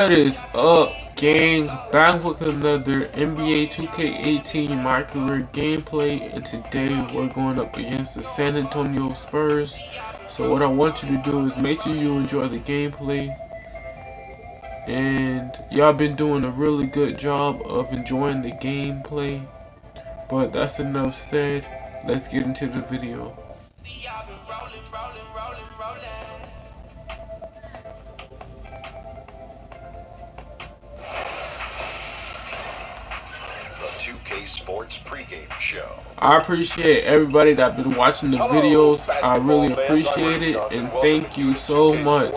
What is up, gang? Back with another NBA 2K18 My Career gameplay, and today we're going up against the San Antonio Spurs. So what I want you to do is make sure you enjoy the gameplay, and y'all been doing a really good job of enjoying the gameplay. But that's enough said. Let's get into the video. Sports pregame show. I appreciate everybody that been watching the videos. I really appreciate it, and thank you so much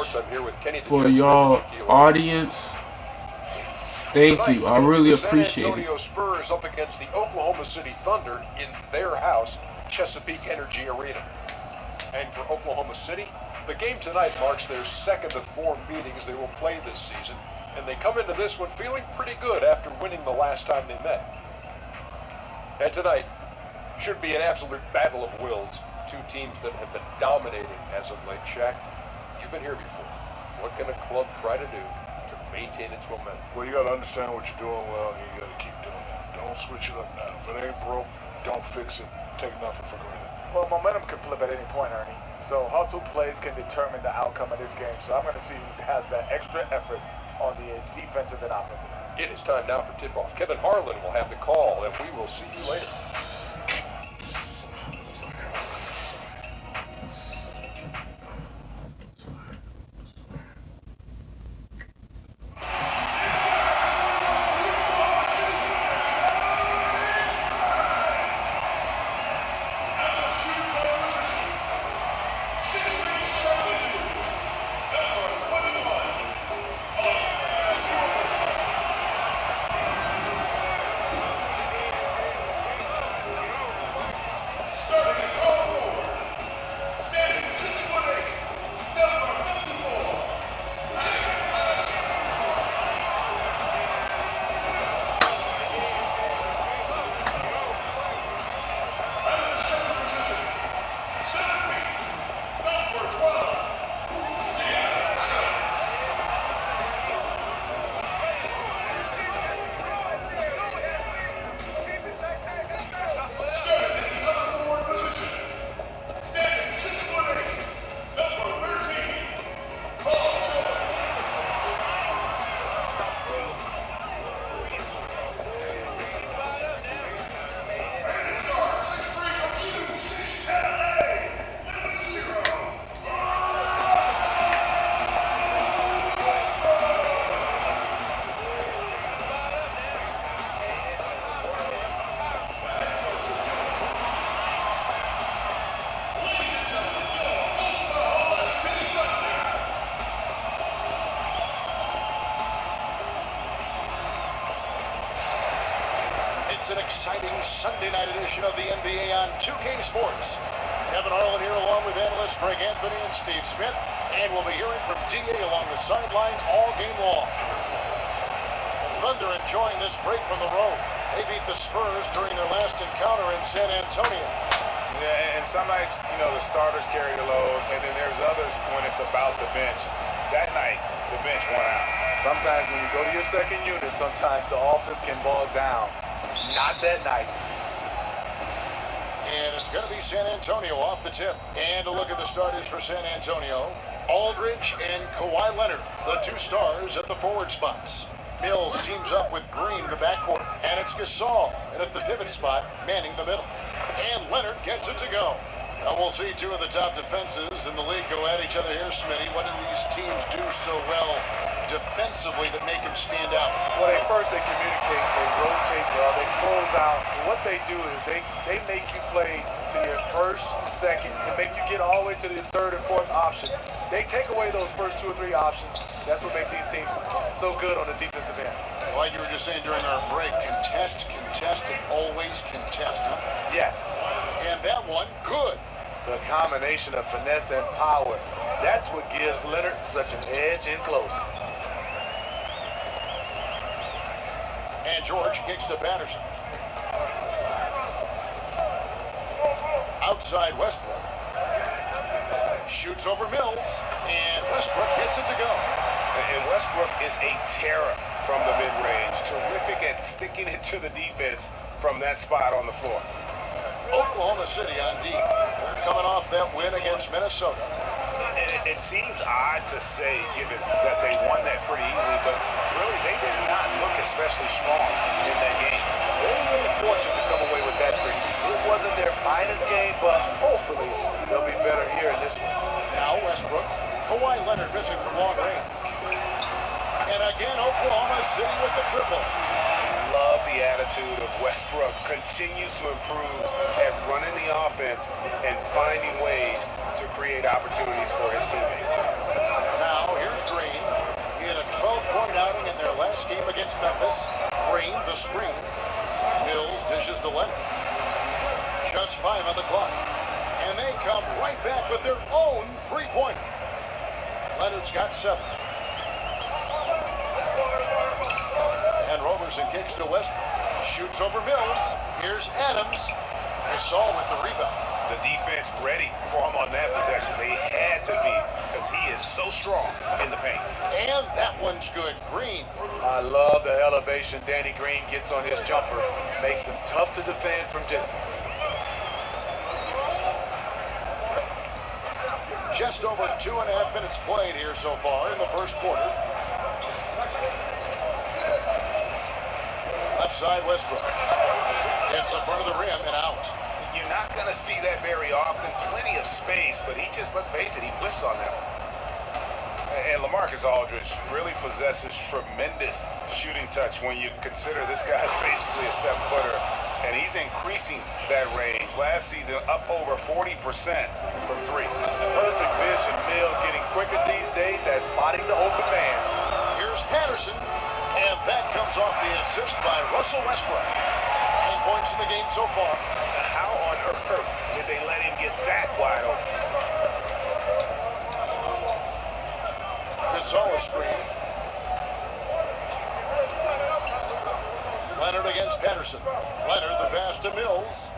for y'all audience. Thank you. I really appreciate it. San Antonio Spurs up against the Oklahoma City Thunder in their house, Chesapeake Energy Arena. And for Oklahoma City, the game tonight marks their second of 4 meetings they will play this season, and they come into this one feeling pretty good after winning the last time they met. And tonight should be an absolute battle of wills. Two teams that have been dominating as of late. Shaq, you've been here before. What can a club try to do to maintain its momentum? Well, you got to understand what you're doing well, and you got to keep doing it. Don't switch it up now. If it ain't broke, don't fix it. Take nothing for granted. Well, momentum can flip at any point, Ernie. So hustle plays can determine the outcome of this game. So I'm going to see who has that extra effort on the defensive and offensive end. It is time now for tip-off. Kevin Harlan will have the call, and we will see you later. It's an exciting Sunday night edition of the NBA on 2K Sports. Kevin Harlan here along with analysts Greg Anthony and Steve Smith. And we'll be hearing from DA along the sideline all game long. Thunder enjoying this break from the road. They beat the Spurs during their last encounter in San Antonio. Yeah, and some nights, the starters carry the load, and then there's others when it's about the bench. That night, the bench won out. Sometimes when you go to your second unit, sometimes the offense can bog down. Not that night. And it's going to be San Antonio off the tip. And a look at the starters for San Antonio. Aldridge and Kawhi Leonard, the two stars at the forward spots. Mills teams up with Green in the backcourt. And it's Gasol, and at the pivot spot, manning the middle. And Leonard gets it to go. Now we'll see two of the top defenses in the league go at each other here, Smitty. What do these teams do so well defensively that make them stand out? Well, they communicate, they rotate well, they close out. And what they do is they make you play to your first, second, and make you get all the way to the third and fourth option. They take away those first 2 or 3 options. That's what makes these teams so good on the defensive end. Like you were just saying during our break, contest, and always contest. Huh? Yes. And that one, good. The combination of finesse and power, that's what gives Leonard such an edge in close. And George kicks to Patterson. Outside Westbrook. Shoots over Mills, and Westbrook gets it to go. And Westbrook is a terror from the mid-range. Terrific at sticking it to the defense from that spot on the floor. Oklahoma City on D. They're coming off that win against Minnesota. It seems odd to say, given that they won that pretty easily, but really they did not look especially strong in that game. They were really fortunate to come away with that victory. It wasn't their finest game, but hopefully they'll be better here in this one. Now Westbrook. Kawhi Leonard missing from long range. And again, Oklahoma City with the triple. Love the attitude of Westbrook. Continues to improve at running the offense and finding ways to create opportunities for his teammates. Now here's Green. He had a 12-point outing in their last game against Memphis. Green, the screen. Mills dishes to Leonard. Just 5 on the clock. And they come right back with their own three-pointer. Leonard's got 7. And Roberson kicks to Westbrook. Shoots over Mills. Here's Adams. Gasol with the rebound. The defense ready for him on that possession. They had to be, because he is so strong in the paint. And that one's good. Green. I love the elevation Danny Green gets on his jumper. Makes him tough to defend from distance. Just over 2.5 minutes played here so far in the first quarter. Left side Westbrook. Gets the front of the rim and out. You're not going to see that very often. Plenty of space, but he just, let's face it, he whiffs on that one. And Lamarcus Aldridge really possesses tremendous shooting touch when you consider this guy's basically a 7-footer, and he's increasing that range. Last season, up over 40% from 3. Perfect vision. Mills getting quicker these days at spotting the open man. Here's Patterson, and that comes off the assist by Russell Westbrook. 9 points in the game so far. How on earth did they let him get that wide open? Gasol screen. Leonard against Patterson. Leonard the pass to Mills.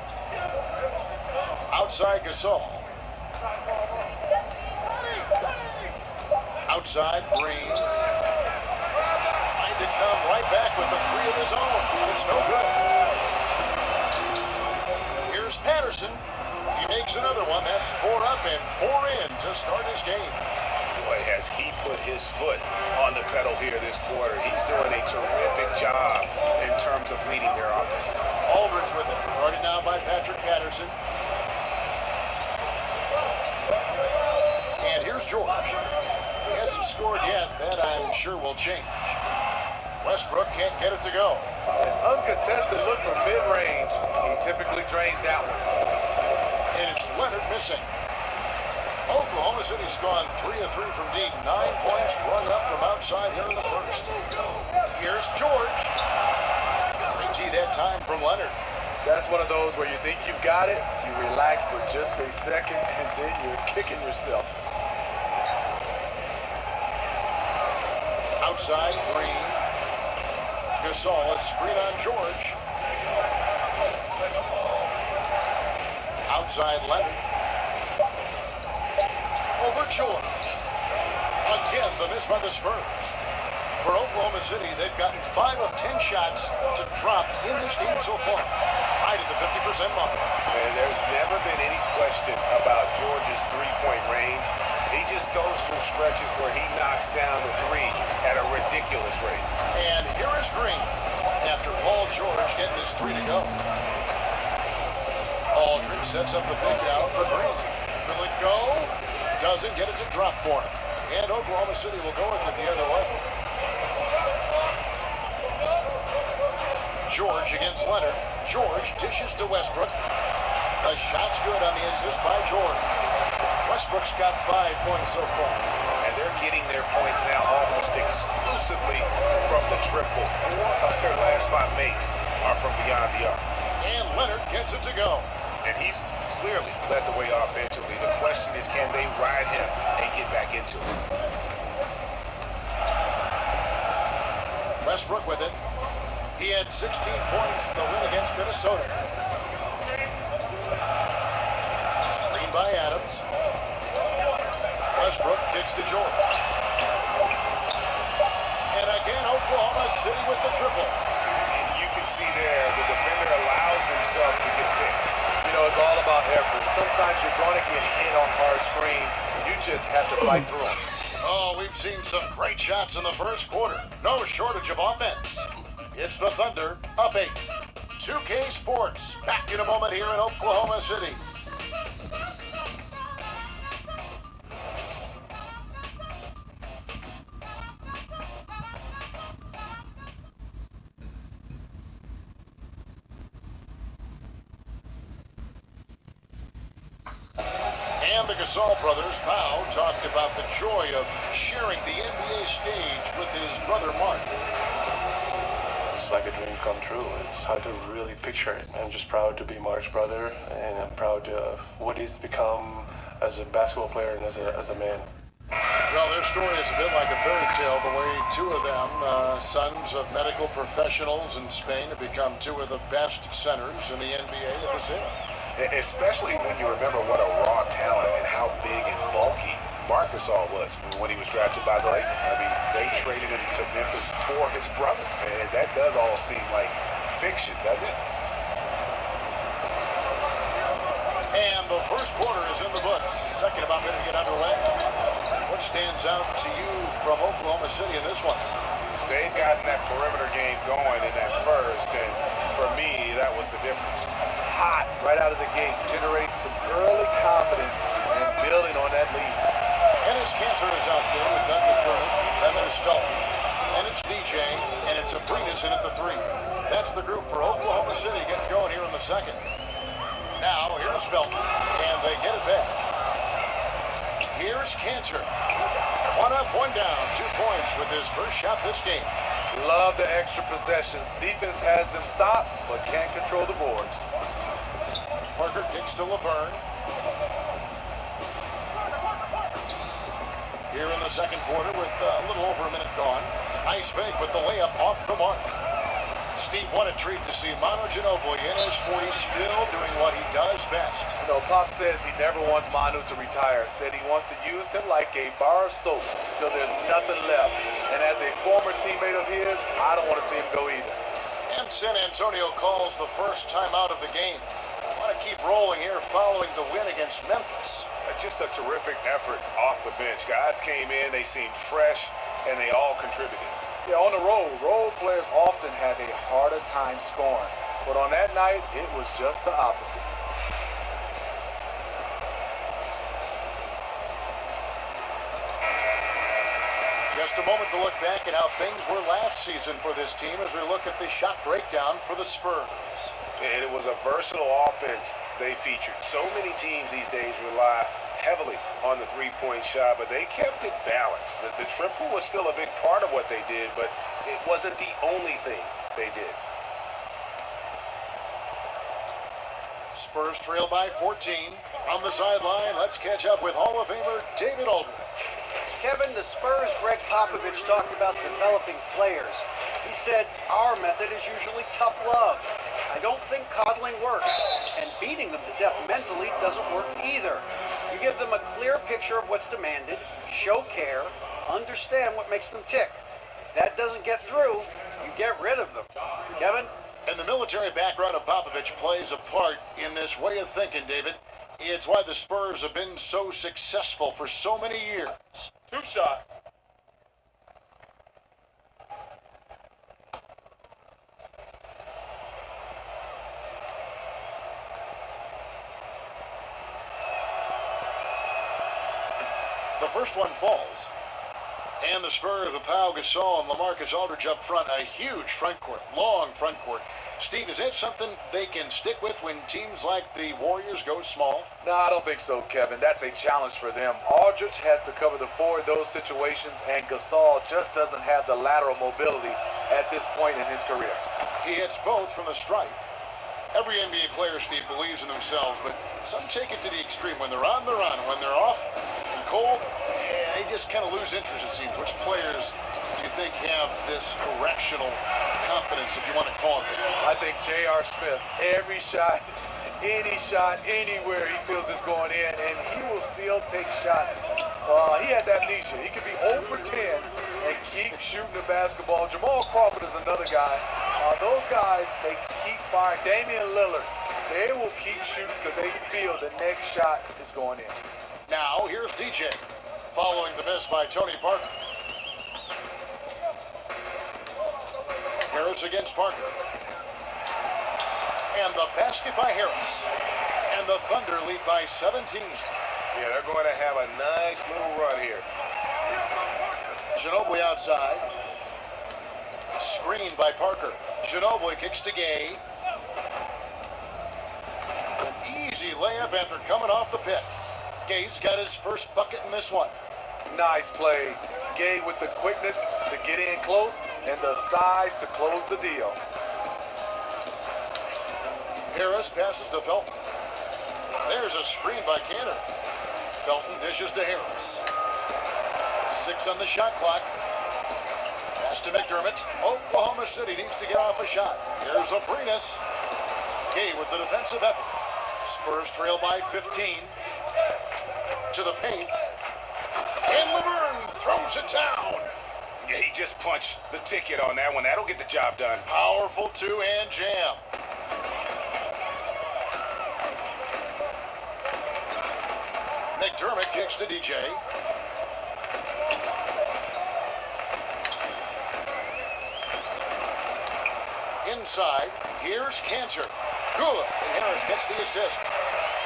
Outside Gasol. Outside Green. Trying to come right back with the 3 of his own. It's no good. Here's Patterson. He makes another one. That's 4 up and 4 in to start his game. Boy, has he put his foot on the pedal here this quarter. He's doing a terrific job in terms of leading their offense. Aldridge with it. Guarded now by Patrick Patterson. And here's George. He hasn't scored yet. That I'm sure will change. Westbrook can't get it to go. An uncontested look from mid-range. He typically drains that one. And it's Leonard missing. Oklahoma City's gone 3 of 3 from deep. 9 points run up from outside here in the first. Here's George. 3T that time from Leonard. That's one of those where you think you've got it, you relax for just a second, and then you're kicking yourself. Outside Green. Gasol, a screen on George. Outside Leonard. Over George. Again, the miss by the Spurs. For Oklahoma City, they've gotten 5 of 10 shots to drop in this game so far. Right at the 50% mark. And there's never been any question about George's three-point range. He just goes through stretches where he knocks down the 3 at a ridiculous rate. And here is Green after Paul George getting his 3 to go. Aldridge sets up the pick out for Green. Will it go? Doesn't get it to drop for him. And Oklahoma City will go with it the other way. George against Leonard. George dishes to Westbrook. The shot's good on the assist by George. Westbrook's got 5 points so far. And they're getting their points now almost exclusively from the triple. 4 of their last 5 makes are from beyond the arc. And Leonard gets it to go. And he's clearly led the way offensively. The question is, can they ride him and get back into it? Westbrook with it. He had 16 points in the win against Minnesota. Screen by Adams. Westbrook kicks to George. City with the triple. And you can see there, the defender allows himself to get picked. You know, it's all about effort. Sometimes you're going to get hit on hard screens. You just have to fight through them. Oh, we've seen some great shots in the first quarter. No shortage of offense. It's the Thunder, up 8. 2K Sports, back in a moment here in Oklahoma City. And the Gasol brothers, Pau, talked about the joy of sharing the NBA stage with his brother Mark. It's like a dream come true. It's hard to really picture it. I'm just proud to be Mark's brother, and I'm proud of what he's become as a basketball player and as a man. Well, their story is a bit like a fairy tale, the way two of them, sons of medical professionals in Spain, have become two of the best centers in the NBA at this era. Especially when you remember what a raw talent and how big and bulky Marcus All was when he was drafted by the Lakers. I mean, they traded him to Memphis for his brother, and that does all seem like fiction, doesn't it? And the first quarter is in the books. Second about ready to get underway. What stands out to you from Oklahoma City in this one? They've gotten that perimeter game going in that first, and for me, that was the difference. Hot right out of the gate, generating some early confidence and building on that lead. Ennis Cantor is out there with Doug McDermott. Then there's Felton. And it's DJ. And it's Abrinas in at the 3. That's the group for Oklahoma City getting going here in the second. Now, here's Felton. And they get it back. Here's Cantor. 1 up, 1 down. 2 points with his first shot this game. Love the extra possessions. Defense has them stopped, but can't control the boards. Parker kicks to Laverne. Here in the second quarter with a little over a minute gone. Nice fake with the layup off the mark. Steve, what a treat to see Manu Ginobili in his 40s still doing what he does best. You know, Pop says he never wants Manu to retire. Said he wants to use him like a bar of soap till there's nothing left. And as a former teammate of his, I don't want to see him go either. And San Antonio calls the first timeout of the game. Want to keep rolling here following the win against Memphis. Just a terrific effort off the bench. Guys came in, they seemed fresh, and they all contributed. Yeah, on the road, role players often have a harder time scoring. But on that night, it was just the opposite. Just a moment to look back at how things were last season for this team as we look at the shot breakdown for the Spurs. And it was a versatile offense they featured. So many teams these days rely heavily on the three-point shot, but they kept it balanced. The triple was still a big part of what they did, but it wasn't the only thing they did. Spurs trail by 14. On the sideline, let's catch up with Hall of Famer David Aldridge. Kevin, the Spurs' Greg Popovich talked about developing players. He said, our method is usually tough love. I don't think coddling works, and beating them to death mentally doesn't work either. You give them a clear picture of what's demanded, show care, understand what makes them tick. If that doesn't get through, you get rid of them. Kevin? And the military background of Popovich plays a part in this way of thinking, David. It's why the Spurs have been so successful for so many years. 2 shots. The first one falls. And the Spurs with Pau Gasol and Lamarcus Aldridge up front. A huge front court, long front court. Steve, is that something they can stick with when teams like the Warriors go small? No, I don't think so, Kevin. That's a challenge for them. Aldridge has to cover the floor in those situations, and Gasol just doesn't have the lateral mobility at this point in his career. He hits both from the stripe. Every NBA player, Steve, believes in themselves, but some take it to the extreme. When they're on the run, when they're off and cold, they just kind of lose interest, it seems. Which players do you think have this irrational confidence, if you want to call it that? I think J.R. Smith, every shot, anywhere he feels it's going in, and he will still take shots. He has amnesia. He could be 0 for 10 and keep shooting the basketball. Jamal Crawford is another guy. Those guys, they keep firing. Damian Lillard, they will keep shooting because they feel the next shot is going in. Now, here's DJ, following the miss by Tony Parker. Harris against Parker. And the basket by Harris. And the Thunder lead by 17. Yeah, they're going to have a nice little run here. Ginobili outside. Screened by Parker. Ginobili kicks to Gay. An easy layup after coming off the pit. Gay's got his first bucket in this one. Nice play. Gay with the quickness to get in close and the size to close the deal. Harris passes to Felton. There's a screen by Cantor. Felton dishes to Harris. 6 on the shot clock. Pass to McDermott. Oklahoma City needs to get off a shot. Here's Abrinas. Gay with the defensive effort. Spurs trail by 15. To the paint. And Laverne throws it down. Yeah, he just punched the ticket on that one. That'll get the job done. Powerful two-hand jam. McDermott kicks to DJ. Inside, here's Cantor. Good, and Harris gets the assist.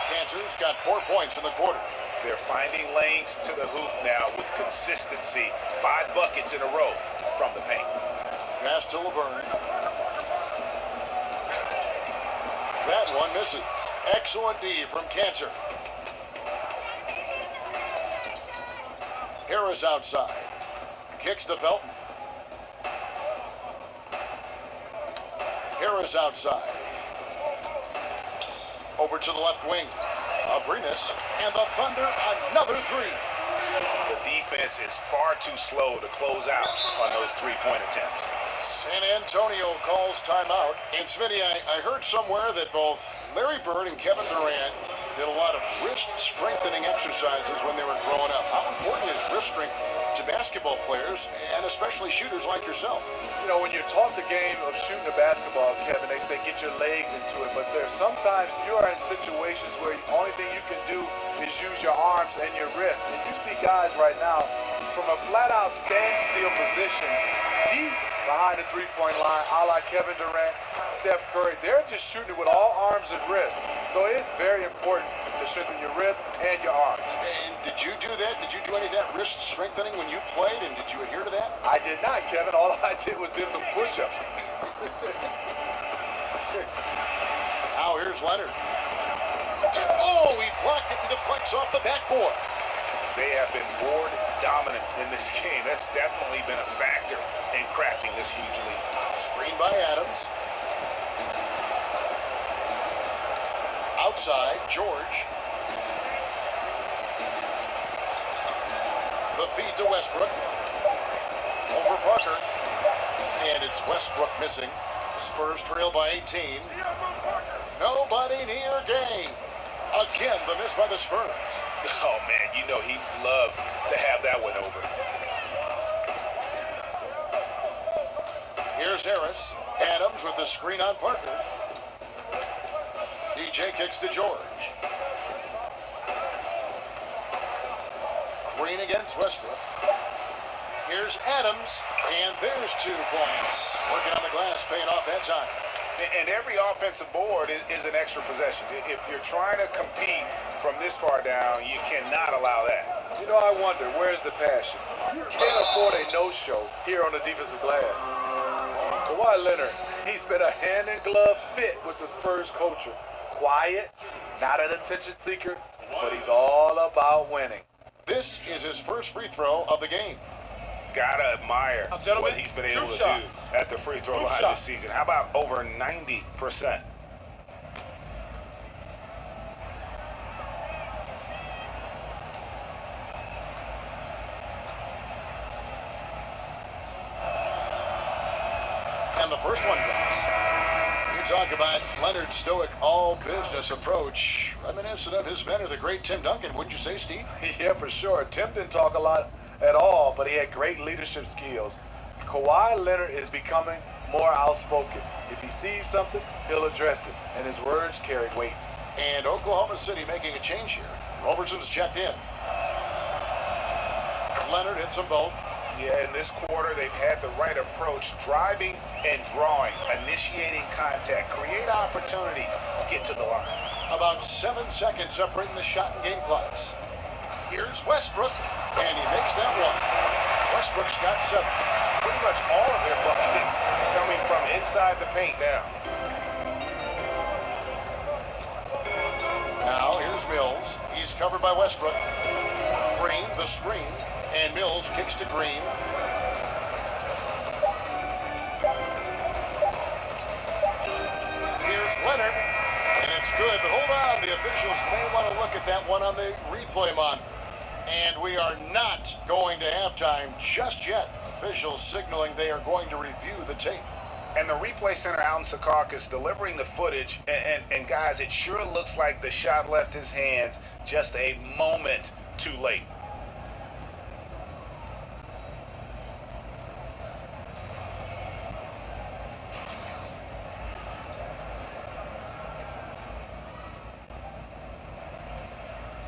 Cantor's got 4 points in the quarter. They're finding lanes to the hoop now with consistency. 5 buckets in a row from the paint. Pass to Laverne. That one misses. Excellent D from Cantor. Harris outside. Kicks to Felton. Harris outside. Over to the left wing. Abrinas, and the Thunder another 3. The defense is far too slow to close out on those 3-point attempts. San Antonio calls timeout. And Smitty, I heard somewhere that both Larry Bird and Kevin Durant did a lot of wrist strengthening exercises when they were growing up. How important is wrist strength to basketball players, and especially shooters like yourself? You know, when you're taught the game of shooting a basketball, Kevin, they say get your legs into it, but there's sometimes you are in situations where the only thing you can do is use your arms and your wrists. And you see guys right now from a flat-out standstill position, deep behind the three-point line, a la Kevin Durant, Steph Curry. They're just shooting it with all arms and wrists. So it's very important to strengthen your wrists and your arms. And did you do that? Did you do any of that wrist strengthening when you played, and did you adhere to that? I did not, Kevin. All I did was do some push-ups. Now here's Leonard. Oh, he blocked it and deflects off the backboard. They have been board dominant in this game. That's definitely been a factor in crafting this huge lead. Screen by Adams. Outside, George. The feed to Westbrook. Over Parker. And it's Westbrook missing. Spurs trail by 18. Nobody near Gay. Again, the miss by the Spurs. Oh, man, you know he'd love to have that one over. Here's Harris. Adams with the screen on Parker. DJ kicks to George. Green against Westbrook. Here's Adams, and there's 2 points. Working on the glass, paying off that time. And every offensive board is an extra possession. If you're trying to compete from this far down, you cannot allow that. You know, I wonder, where's the passion? You can't afford a no-show here on the defensive glass. Kawhi Leonard, he's been a hand-in-glove fit with the Spurs culture. Quiet, not an attention seeker, but he's all about winning. This is his first free throw of the game. Gotta admire gentlemen, what he's been able to shot. do at the free throw line shot. this season. How about over 90%? And the first one drops. You talk about Leonard's stoic all-business approach, reminiscent of his mentor, the great Tim Duncan, wouldn't you say, Steve? Yeah, for sure. Tim didn't talk a lot at all, but he had great leadership skills. Kawhi Leonard is becoming more outspoken. If he sees something, he'll address it, and his words carry weight. And Oklahoma City making a change here. Roberson's checked in. Leonard hits them both. Yeah, in this quarter, they've had the right approach, driving and drawing, initiating contact, create opportunities, get to the line. About 7 seconds separating the shot and game clocks. Here's Westbrook, and he makes that one. Westbrook's got 7. Pretty much all of their buckets coming from inside the paint now. Now, here's Mills. He's covered by Westbrook. Green, the screen, and Mills kicks to Green. Here's Leonard, and it's good, but hold on. The officials may want to look at that one on the replay mon. And we are not going to halftime just yet. Officials signaling they are going to review the tape. And the replay center out in Secaucus delivering the footage. And guys, it sure looks like the shot left his hands just a moment too late.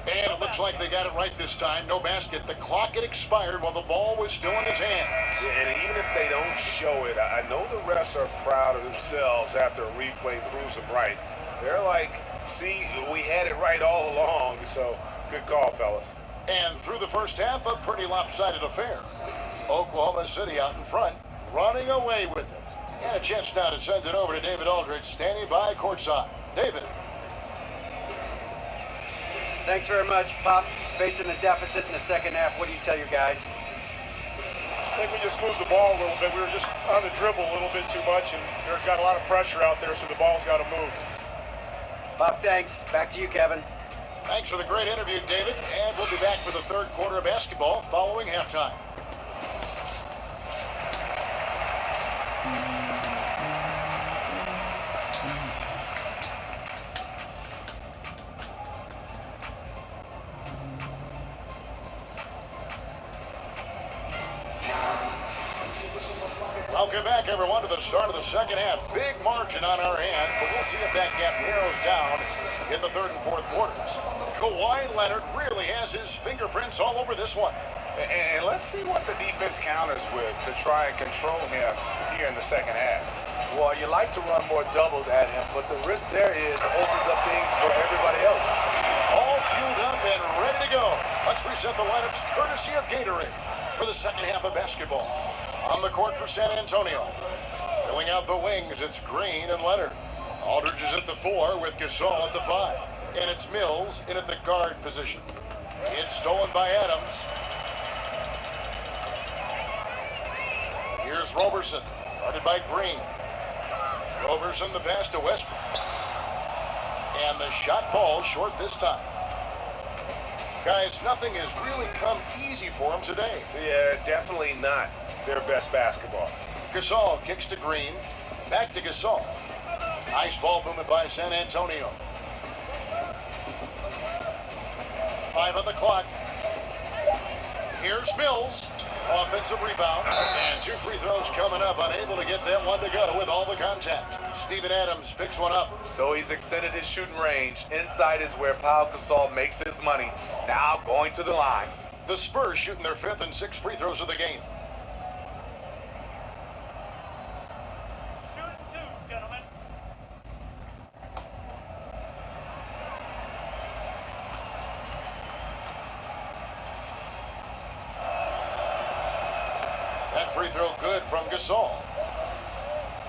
And it looks like they got it right this time. No basket. The clock had expired while the ball was still in his hands. And even if they don't show it, I know the refs are proud of themselves after a replay proves them right. They're like, see, we had it right all along, so good call, fellas. And through the first half, a pretty lopsided affair. Oklahoma City out in front, running away with it. And a chance now to send it over to David Aldridge, standing by courtside. David. Thanks very much, Pop. Facing a deficit in the second half, what do you tell your guys? I think we just moved the ball a little bit. We were just on the dribble a little bit too much, and there got a lot of pressure out there, so the ball's got to move. Pop, thanks. Back to you, Kevin. Thanks for the great interview, David. And we'll be back for the third quarter of basketball following halftime. Welcome back, everyone, to the start of the second half. Big margin on our hands, but we'll see if that gap narrows down in the third and fourth quarters. Kawhi Leonard really has his fingerprints all over this one. And let's see what the defense counters with to try and control him here in the second half. Well, you like to run more doubles at him, but the risk there is opens up things for everybody else. All fueled up and ready to go. Let's reset the lineups courtesy of Gatorade for the second half of basketball. On the court for San Antonio. Filling out the wings, it's Green and Leonard. Aldridge is at the 4 with Gasol at the 5. And it's Mills in at the guard position. It's stolen by Adams. Here's Roberson, guarded by Green. Roberson the pass to Westbrook. And the shot falls short this time. Guys, nothing has really come easy for him today. Yeah, definitely not their best basketball. Gasol kicks to Green. Back to Gasol. Nice ball movement by San Antonio. 5 on the clock. Here's Mills. Offensive rebound. And 2 free throws coming up. Unable to get that one to go with all the contact. Steven Adams picks one up. Though he's extended his shooting range, inside is where Pau Gasol makes his money. Now going to the line. The Spurs shooting their 5th and 6th free throws of the game. That free throw good from Gasol.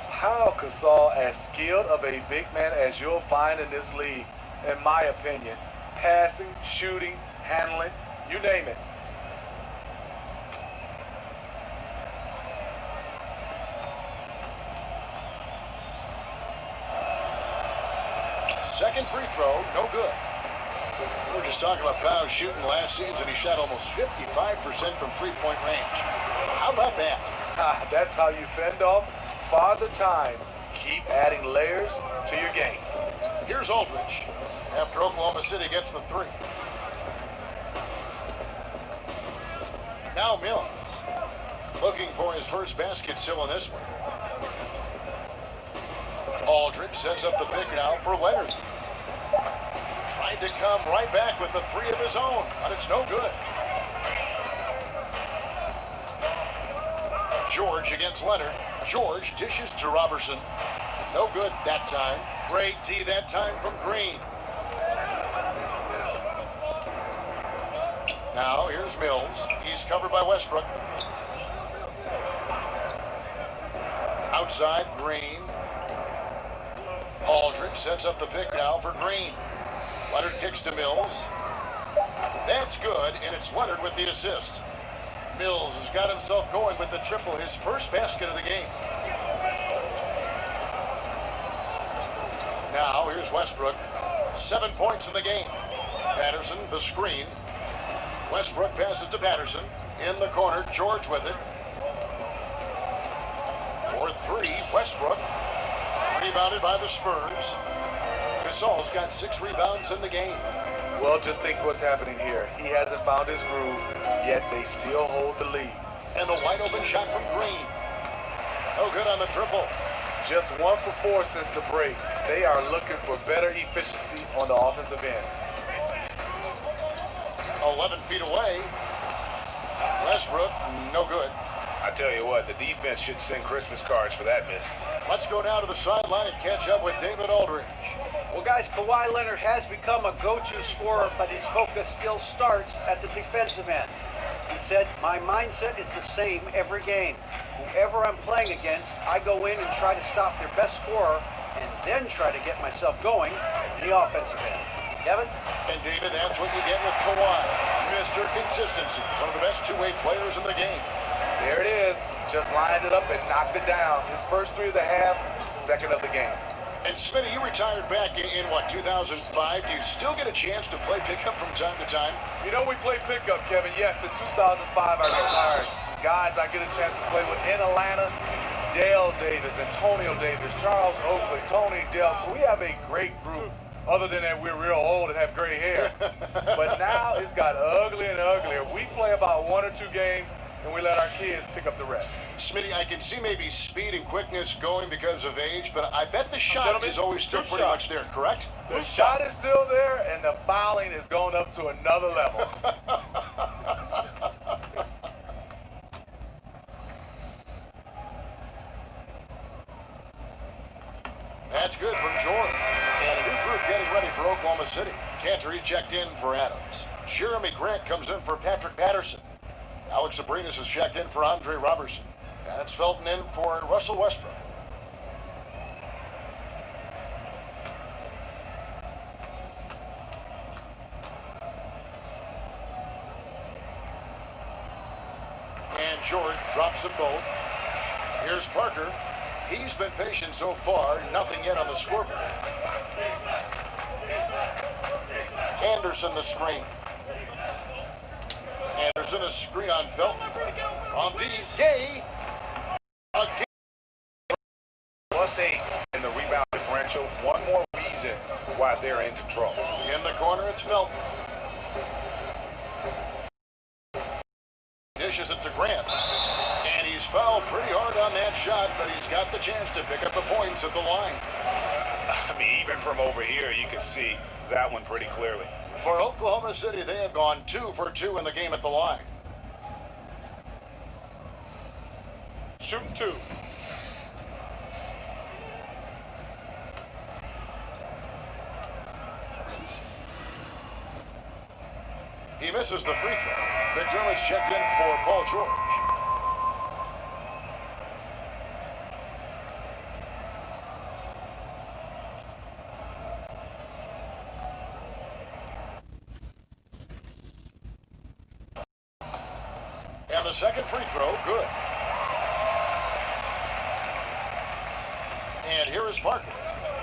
Pau Gasol, as skilled of a big man as you'll find in this league, in my opinion. Passing, shooting, handling, you name it. Second free throw, no good. We were just talking about Pau shooting last season. He shot almost 55% from three-point range. How about that? That's how you fend off Father Time. Keep adding layers to your game. Here's Aldridge after Oklahoma City gets the 3. Now Mills. Looking for his first basket still in this one. Aldridge sets up the pick now for Leonard. Tried to come right back with the three of his own, but it's no good. George against Leonard. George dishes to Robertson. No good that time. Great D that time from Green. Now here's Mills. He's covered by Westbrook. Outside, Green. Aldridge sets up the pick now for Green. Leonard kicks to Mills. That's good, and it's Leonard with the assist. Mills has got himself going with the triple, his first basket of the game. Now, here's Westbrook. 7 points in the game. Patterson, the screen. Westbrook passes to Patterson. In the corner, George with it. For three, Westbrook. Rebounded by the Spurs. Gasol's got 6 rebounds in the game. Well, just think what's happening here. He hasn't found his groove, yet they still hold the lead. And the wide open shot from Green. No good on the triple. Just 1 for 4 since the break. They are looking for better efficiency on the offensive end. 11 feet away. Westbrook, no good. I tell you what, the defense should send Christmas cards for that miss. Let's go now to the sideline and catch up with David Aldridge. Well, guys, Kawhi Leonard has become a go-to scorer, but his focus still starts at the defensive end. He said, my mindset is the same every game. Whoever I'm playing against, I go in and try to stop their best scorer and then try to get myself going in the offensive end. Kevin? And David, that's what you get with Kawhi. Mr. Consistency, one of the best two-way players in the game. There it is. Just lined it up and knocked it down. His first 3 of the half, second of the game. And Smitty, you retired back in what, 2005? Do you still get a chance to play pickup from time to time? You know, we play pickup, Kevin. Yes, in 2005 I retired. Some guys I get a chance to play with in Atlanta, Dale Davis, Antonio Davis, Charles Oakley, Tony Delta. We have a great group. Other than that, we're real old and have gray hair. But now it's got uglier and uglier. We play about 1 or 2 games, and we let our kids pick up the rest. Smitty, I can see maybe speed and quickness going because of age, but I bet the shot is always still pretty much there, correct? The shot is still there, and the fouling is going up to another level. That's good from Jordan. And a new group getting ready for Oklahoma City. Cantor checked in for Adams. Jeremy Grant comes in for Patrick Patterson. Alex Abrinas is checked in for Andre Robertson. That's Felton in for Russell Westbrook. And George drops them both. Here's Parker. He's been patient so far, nothing yet on the scoreboard. Anderson the screen. Anderson a screen on Felton. From D. Gay. Again. Plus 8 in the rebound differential. One more reason why they're in control. In the corner, it's Felton. Dishes it to Grant. And he's fouled pretty hard on that shot, but he's got the chance to pick up the points at the line. I mean, even from over here, you can see that one pretty clearly. For Oklahoma City, they have gone 2 for 2 in the game at the line. Shooting 2. He misses the free throw. McDermott's checked in for Paul George. And the second free throw, good. And here is Parker.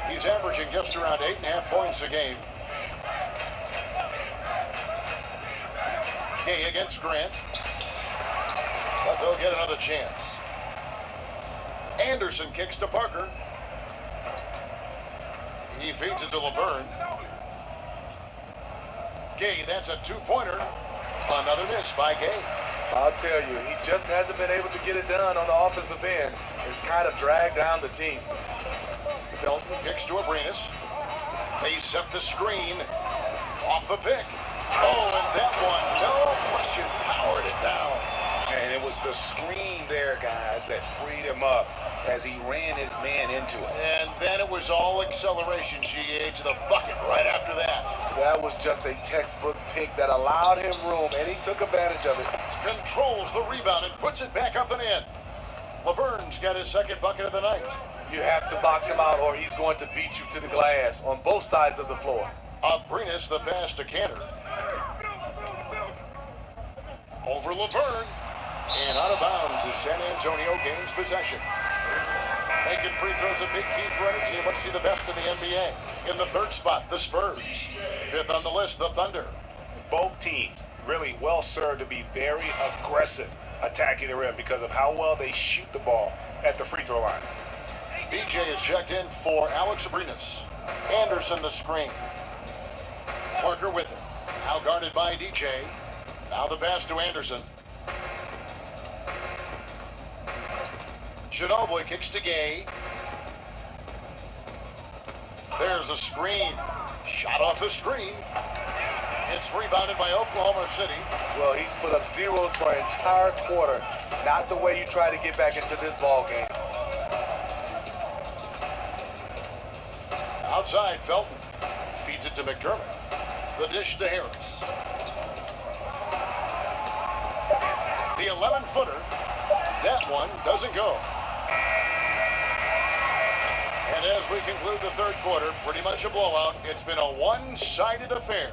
He's averaging just around 8.5 points a game. Gay against Grant. But they'll get another chance. Anderson kicks to Parker. He feeds it to Laverne. Gay, that's a 2-pointer. Another miss by Gay. I'll tell you, he just hasn't been able to get it done on the offensive end. It's kind of dragged down the team. Felton kicks to Abrinas. They set the screen. Off the pick. Oh, and that one, no question, powered it down. And it was the screen there, guys, that freed him up as he ran his man into it. And then it was all acceleration, GA, to the bucket right after that. That was just a textbook pick that allowed him room, and he took advantage of it. Controls the rebound and puts it back up and in. Laverne's got his second bucket of the night. You have to box him out or he's going to beat you to the glass on both sides of the floor. Abrinas the pass to Cantor. Over Laverne. And out of bounds as San Antonio gains possession. Making free throws a big key for any team. Let's see the best in the NBA. In the third spot, the Spurs. Fifth on the list, the Thunder. Both teams really well served to be very aggressive attacking the rim because of how well they shoot the ball at the free throw line. DJ is checked in for Alex Abrinas. Anderson the screen. Parker with him. Now guarded by DJ. Now the pass to Anderson. Ginobili kicks to Gay. There's a screen. Shot off the screen. It's rebounded by Oklahoma City. Well, he's put up zeros for an entire quarter. Not the way you try to get back into this ball game. Outside, Felton feeds it to McDermott. The dish to Harris. The 11-footer. That one doesn't go. And as we conclude the third quarter, pretty much a blowout. It's been a one-sided affair.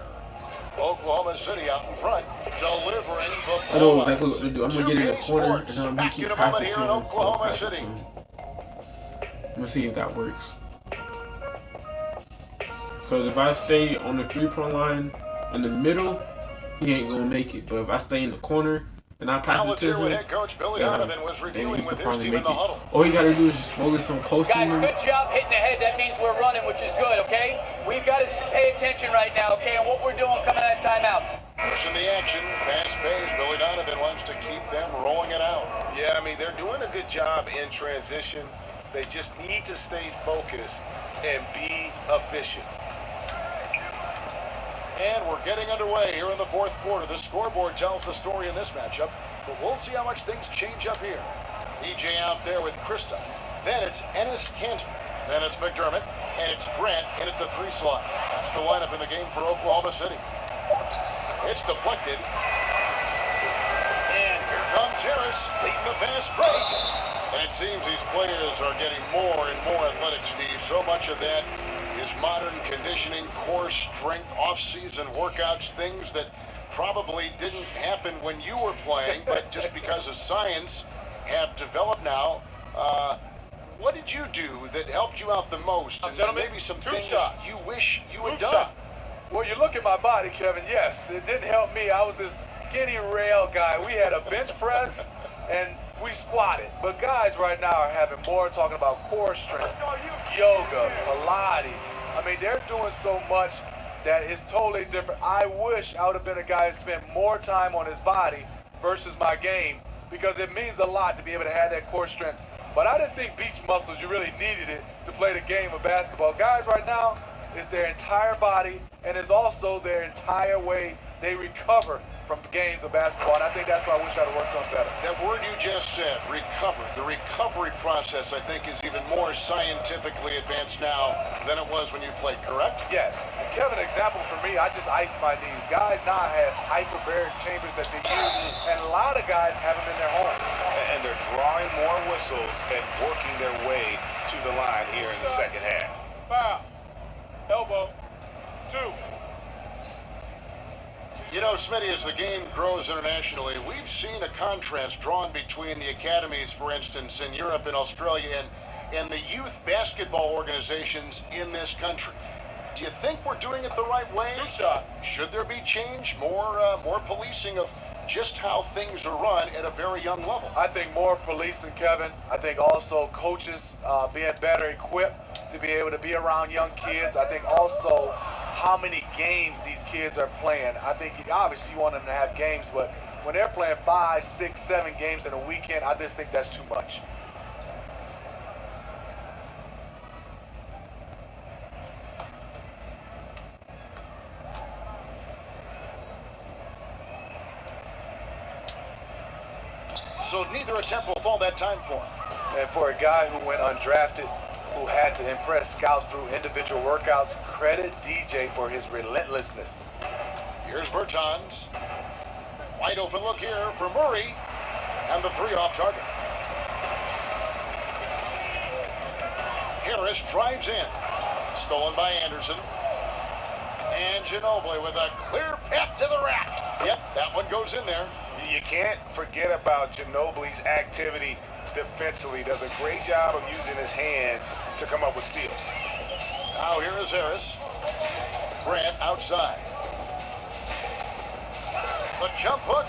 Oklahoma City out in front, delivering the I know ball. exactly what to do. I'm going to get in the corner and I'm going to keep passing to him. Oklahoma City. I'm going to see if that works. Because if I stay on the three-point line in the middle, he ain't going to make it. But if I stay in the corner and I pass it to him, Head coach Billy Donovan was then he reviewing could with his probably team make in the it. huddle. All you got to do is just focus on posting Guys, him. good job hitting the head. That means we're running, which is good, okay? We've got to pay attention right now, okay, on what we're doing coming out of timeouts. Pushing the action, fast pace. Billy Donovan wants to keep them rolling it out. Yeah, I mean, they're doing a good job in transition. They just need to stay focused and be efficient. And we're getting underway here in the fourth quarter. The scoreboard tells the story in this matchup, but we'll see how much things change up here. EJ out there with Krista. Then it's Ennis Cantor. Then it's McDermott. And it's Grant in at the 3 slot. That's the lineup in the game for Oklahoma City. It's deflected. And here comes Harris leading the fast break. And it seems these players are getting more and more athletic, Steve. So much of that is modern conditioning, core strength, off-season workouts, things that probably didn't happen when you were playing, but just because of science have developed now. What did you do that helped you out the most? And Gentlemen, maybe some 2 things shots. you wish you had 2 done. shots. Well, you look at my body, Kevin. Yes, it didn't help me. I was this skinny rail guy. We had a bench press and we squatted. But guys right now are having more talking about core strength, yoga, Pilates. I mean, they're doing so much that is totally different. I wish I would have been a guy that spent more time on his body versus my game, because it means a lot to be able to have that core strength. But I didn't think beach muscles, you really needed it to play the game of basketball. Guys right now, it's their entire body, and it's also their entire way they recover from games of basketball, and I think that's why I wish I'd have worked on better. That word you just said, recover. The recovery process, I think, is even more scientifically advanced now than it was when you played, correct? Yes. And Kevin, example for me, I just iced my knees. Guys now have hyperbaric chambers that they use, and a lot of guys have them in their homes. And they're drawing more whistles and working their way to the line here in the second half. Foul. Elbow. 2. You know, Smitty, as the game grows internationally, we've seen a contrast drawn between the academies, for instance, in Europe and Australia, and the youth basketball organizations in this country. Do you think we're doing it the right way? 2 shots. Should there be change, more policing of just how things are run at a very young level? I think more policing, Kevin. I think also coaches being better equipped to be able to be around young kids. I think also how many games these kids are playing. I think obviously you want them to have games, but when they're playing 5, 6, 7 games in a weekend, I just think that's too much. So neither attempt will fall that time for him. And for a guy who went undrafted, who had to impress scouts through individual workouts, credit DJ for his relentlessness. Here's Bertans. Wide open look here for Murray. And the 3 off target. Harris drives in. Stolen by Anderson. And Ginobili with a clear path to the rack. Yep, that one goes in there. You can't forget about Ginobili's activity defensively. Does a great job of using his hands to come up with steals. Now here is Harris. Grant outside. The jump hook.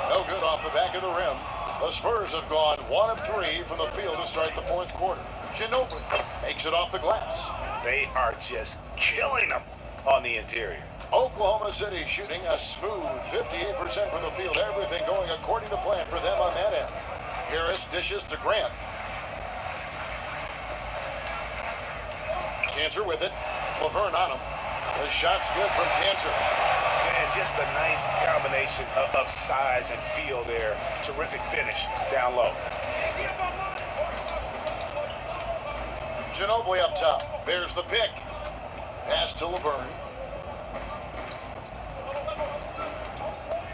No good off the back of the rim. The Spurs have gone 1 of 3 from the field to start the 4th quarter. Ginobili makes it off the glass. They are just killing them on the interior. Oklahoma City shooting a smooth 58% from the field. Everything going according to plan for them on that end. Harris dishes to Grant. Cantor with it. Laverne on him. The shot's good from Cantor. And just a nice combination of size and feel there. Terrific finish down low. Ginobili up top. There's the pick. Pass to Laverne.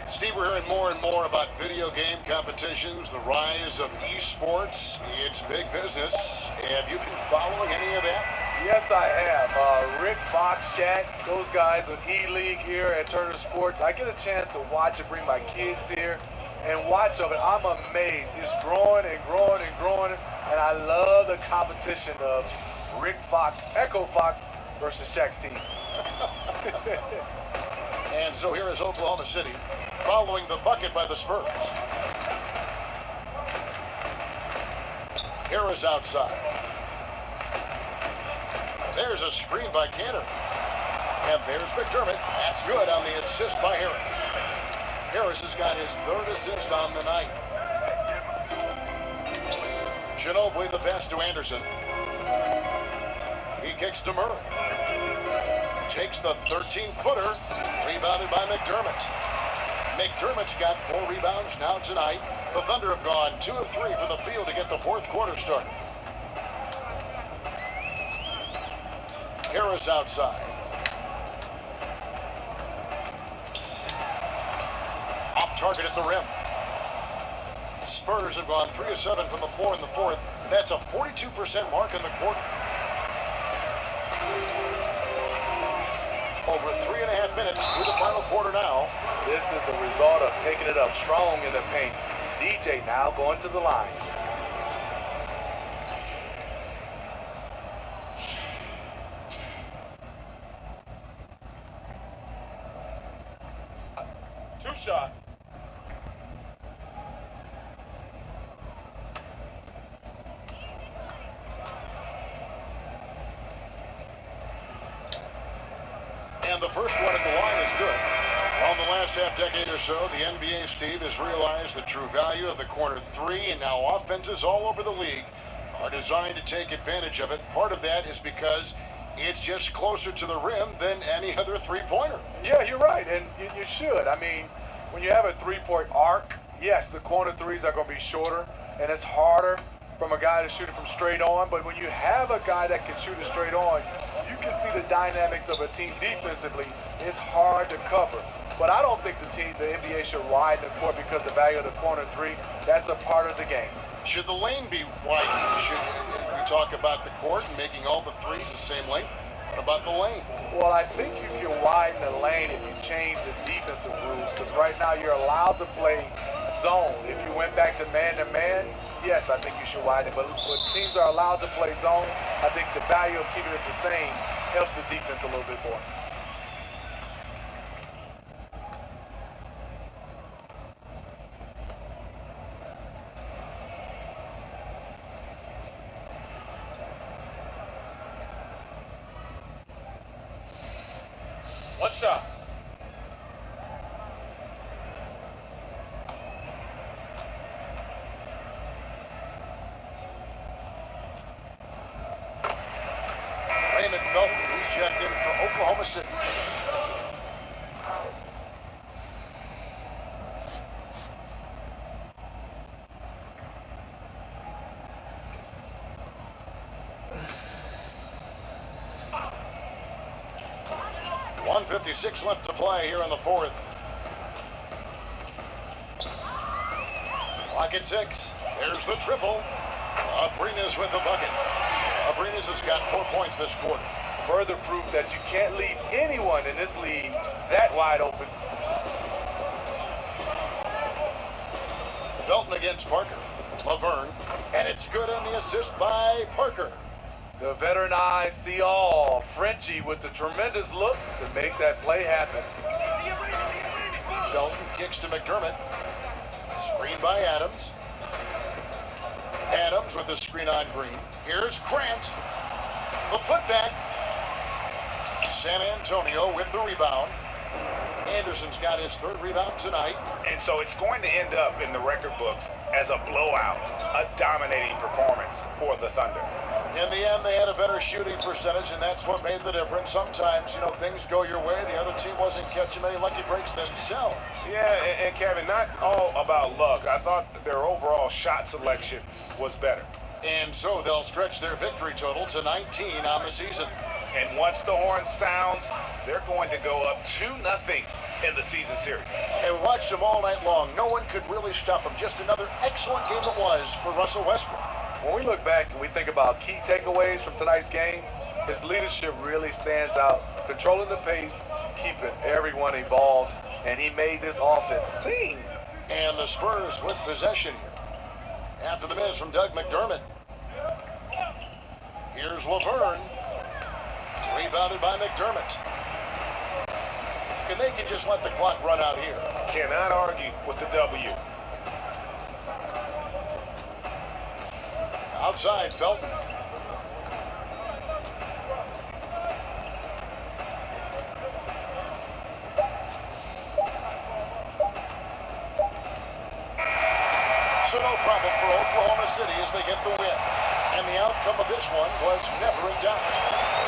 Steve, we're hearing more and more about video game competitions, the rise of esports. It's big business. Have you been following any of that? Yes, I have. Rick, Fox, Jack, those guys with E-League here at Turner Sports. I get a chance to watch and bring my kids here and watch of it. I'm amazed. It's growing and growing and growing. And I love the competition of Rick Fox, Echo Fox versus Shaq's team. And so here is Oklahoma City following the bucket by the Spurs. Harris outside. There's a screen by Cantor. And there's McDermott. That's good on the assist by Harris. Harris has got his 3rd assist on the night. Ginobili the pass to Anderson. He kicks to Murray. Takes the 13-footer. Rebounded by McDermott. McDermott's got 4 rebounds now tonight. The Thunder have gone 2 of 3 from the field to get the 4th quarter started. Harris outside. Off target at the rim. Spurs have gone 3 of 7 from the floor in the 4th. That's a 42% mark in the quarter. Over 3.5 minutes through the final quarter now. This is the result of taking it up strong in the paint. DJ now going to the line. Two shots. And the first one at the line is good. On the last half-decade or so, the NBA, Steve, has realized the true value of the corner 3, and now offenses all over the league are designed to take advantage of it. Part of that is because it's just closer to the rim than any other three-pointer. Yeah, you're right, and you should. I mean, when you have a three-point arc, yes, the corner threes are going to be shorter, and it's harder from a guy to shoot it from straight on. But when you have a guy that can shoot it straight on, you can see the dynamics of a team defensively. It's hard to cover. But I don't think the NBA should widen the court because the value of the corner 3, that's a part of the game. Should the lane be widened? Should we talk about the court and making all the threes the same length? What about the lane? Well, I think you can widen the lane if you change the defensive rules, because right now you're allowed to play zone. If you went back to man-to-man, yes, I think you should widen it. But when teams are allowed to play zone, I think the value of keeping it the same helps the defense a little bit more. One shot. checked in for Oklahoma City. .156 left to play here in the fourth. Clock at 6. There's the triple. Abrinas with the bucket. Abrinas has got 4 points this quarter. Further proof that you can't leave anyone in this league that wide open. Felton against Parker. Laverne, and it's good on the assist by Parker. The veteran eyes see all. Frenchie with the tremendous look to make that play happen. Felton kicks to McDermott. Screen by Adams. Adams with the screen on Green. Here's Grant. The putback. San Antonio with the rebound. Anderson's got his third rebound tonight. And so it's going to end up in the record books as a blowout, a dominating performance for the Thunder. In the end, they had a better shooting percentage, and that's what made the difference. Sometimes, things go your way. The other team wasn't catching many lucky breaks themselves. Yeah, and Kevin, not all about luck. I thought their overall shot selection was better. And so they'll stretch their victory total to 19 on the season. And once the horn sounds, they're going to go up 2-0 in the season series. And we watched them all night long. No one could really stop them. Just another excellent game it was for Russell Westbrook. When we look back and we think about key takeaways from tonight's game, his leadership really stands out. Controlling the pace, keeping everyone involved, and he made this offense sing. And the Spurs with possession here. After the miss from Doug McDermott. Here's Laverne. Rebounded by McDermott. And they can just let the clock run out here. Cannot argue with the W. Outside, Felton. So no problem for Oklahoma City as they get the win. And the outcome of this one was never in doubt.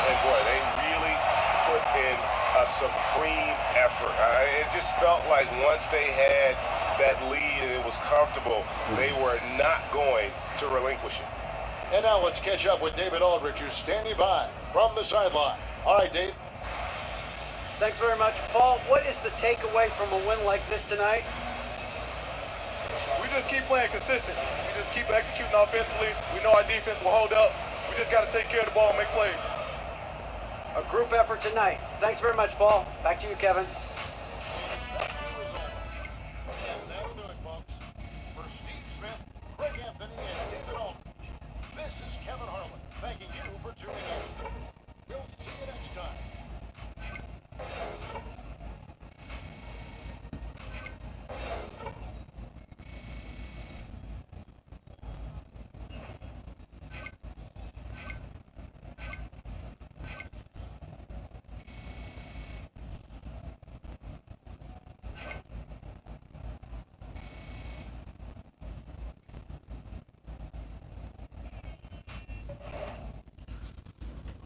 And boy, they really put in a supreme effort. It just felt like once they had that lead and it was comfortable, they were not going to relinquish it. And now let's catch up with David Aldridge, who's standing by from the sideline. All right, Dave. Thanks very much, Paul. What is the takeaway from a win like this tonight? We just keep playing consistent. We just keep executing offensively. We know our defense will hold up. We just got to take care of the ball and make plays. A group effort tonight. Thanks very much, Paul. Back to you, Kevin. This is Kevin Harlan, thanking you for tuning in. We'll see you next time.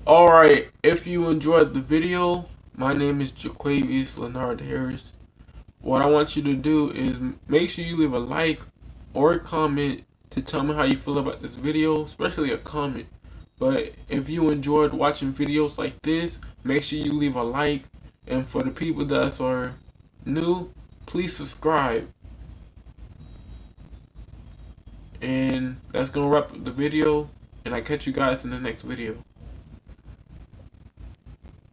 Alright, if you enjoyed the video, my name is Jaquavius Leonard Harris. What I want you to do is make sure you leave a like or a comment to tell me how you feel about this video, especially a comment. But if you enjoyed watching videos like this, make sure you leave a like. And for the people that are new, please subscribe. And that's going to wrap up the video. And I catch you guys in the next video.